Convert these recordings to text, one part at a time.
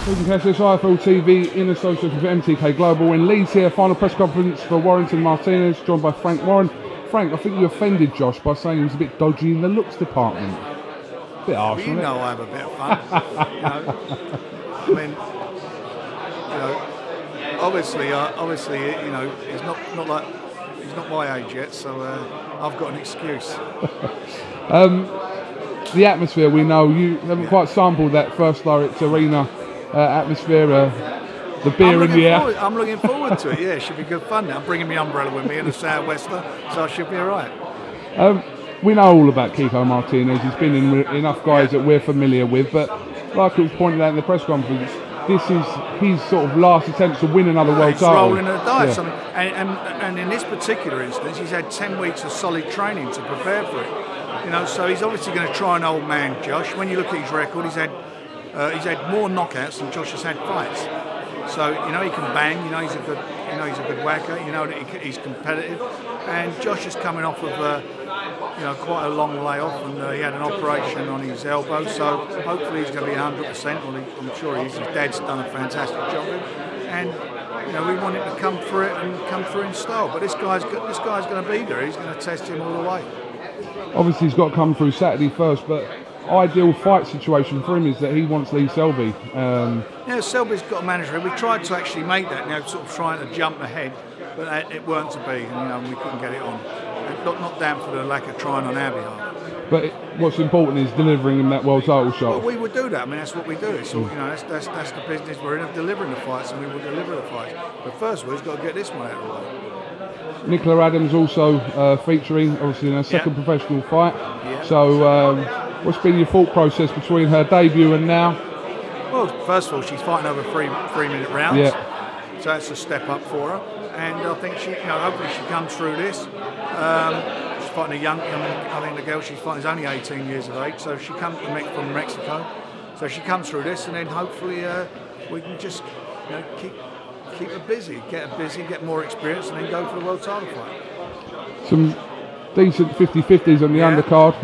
KUGAN CASSIUS, IFL TV in association with MTK Global in Leeds here. Final press conference for Warrington Martinez, joined by Frank Warren. Frank, I think you offended Josh by saying he was a bit dodgy in the looks department. A bit harsh, well, you know I have a bit of fun. I mean, obviously, he's not like he's not my age yet, so I've got an excuse. The atmosphere, we know you haven't quite sampled that First Direct Arena atmosphere. The beer in the air. I'm looking forward to it. Yeah, it should be good fun. Now I'm bringing my umbrella with me and a sou'wester, so I should be all right. We know all about Kiko Martinez. He's been in enough guys that we're familiar with, but like it was pointed out in the press conference, this is his sort of last attempt to win another world title. He's rolling the dice. Yeah. And in this particular instance, he's had 10 weeks of solid training to prepare for it. So he's obviously going to try an old man, Josh. When you look at his record, he's had more knockouts than Josh has had fights. So he can bang. He's a good whacker. That he's competitive. And Josh is coming off of quite a long layoff, and he had an operation on his elbow. So hopefully he's going to be 100%. Well, I'm sure he is. His dad's done a fantastic job of it. And we want him to come through it and come through in style. But this guy's going to be there. He's going to test him all the way. Obviously, he's got to come through Saturday first, but ideal fight situation for him is that he wants Lee Selby. Selby's got a manager. We tried to actually make that, sort of trying to jump ahead, but it weren't to be, and we couldn't get it on. Not down for the lack of trying on our behalf. But what's important is delivering him that world title shot. Well, we would do that. I mean, that's what we do. It's all, that's the business we're in, of delivering the fights, and we will deliver the fights. But first of all, he's got to get this one out of the way. Nicola Adams also featuring, obviously, in her second professional fight. Yeah. So, what's been your thought process between her debut and now? Well, first of all, she's fighting over three-minute rounds. Yeah. So that's a step up for her. And I think she, hopefully she comes through this. She's fighting a young, I think the girl she's fighting is only 18 years of age. So she comes from Mexico. So she comes through this, and then hopefully we can just, keep her busy, get more experience, and then go for the world title fight. Some decent 50-50s on the undercard.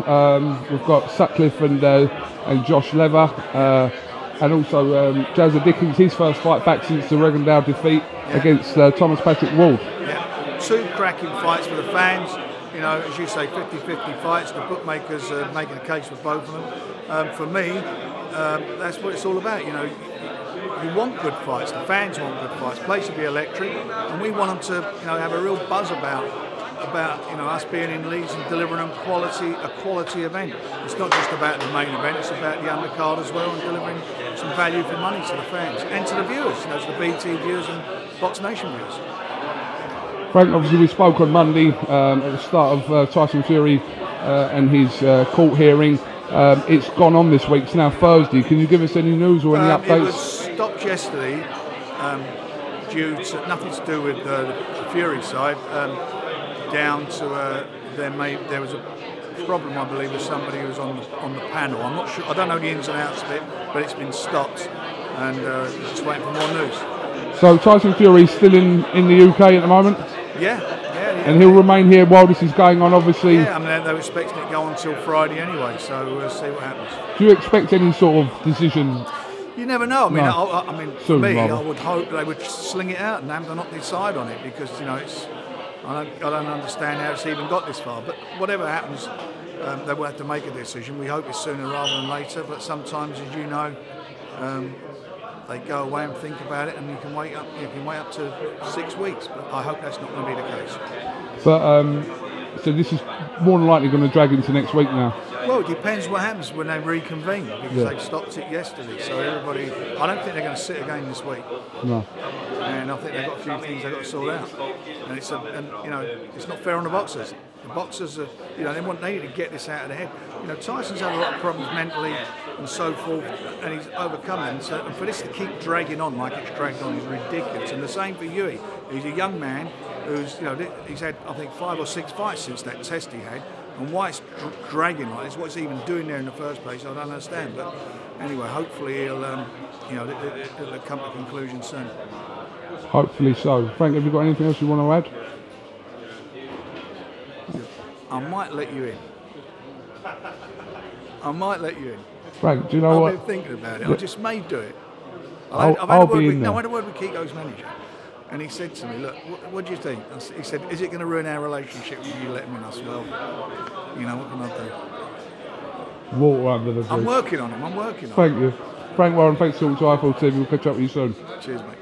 We've got Sutcliffe and Josh Lever, and also Jazza Dickens, his first fight back since the Regandale defeat against Thomas Patrick Ward. Yeah, two cracking fights for the fans. As you say, 50-50 fights. The bookmakers are making a case for both of them. For me, that's what it's all about. You want good fights. The fans want good fights. The place will be electric, and we want them to, have a real buzz about us being in Leeds and delivering them a quality event. It's not just about the main event; it's about the undercard as well, and delivering some value for money to the fans and to the viewers, to the BT viewers and BoxNation viewers. Frank, obviously we spoke on Monday at the start of Tyson Fury and his court hearing. It's gone on this week. It's now Thursday. Can you give us any news or any updates? It was stopped yesterday due to nothing to do with the Fury side. Down to there was a problem, I believe, with somebody who was on the panel. I'm not sure. I don't know the ins and outs of it, but it's been stopped, and just waiting for more news. So Tyson Fury's still in the UK at the moment. Yeah. And he'll remain here while this is going on, obviously. Yeah, I mean, they're expecting it to go on until Friday anyway, so we'll see what happens. Do you expect any sort of decision? You never know. I mean, for me, rather. I would hope they would sling it out and have to not decide on it, because it's. I don't understand how it's even got this far. But whatever happens, they will have to make a decision. We hope it's sooner rather than later. But sometimes, as you know, they go away and think about it, and you can wait up to 6 weeks. But I hope that's not going to be the case. But so this is more than likely going to drag into next week now. Well, it depends what happens when they reconvene, because they've stopped it yesterday. So everybody, I don't think they're going to sit again this week. No. And I think they've got a few things they've got to sort out. And it's not fair on the boxers. The boxers are, they need to get this out of their head. Tyson's had a lot of problems mentally and so forth, and he's overcome them. So, and for this to keep dragging on like it's dragged on is ridiculous. And the same for Huey. He's a young man who's, he's had, I think, 5 or 6 fights since that test he had. And why it's dragging like this, what's he even doing there in the first place, I don't understand. But anyway, hopefully he'll, it'll come to a conclusion soon. Hopefully so. Frank, have you got anything else you want to add? I might let you in. I might let you in. Frank, do you know what? I've been thinking about it. I just may do it. I'll be in there. No, I had a word with Kiko's manager, and he said to me, "Look, what do you think?" He said, "Is it going to ruin our relationship with you letting me in?" I said, "Well, you know, what can I do?" Water under the bridge. I'm working on him. Thank you. Frank Warren, thanks to all the Trifle team. We'll catch up with you soon. Cheers, mate.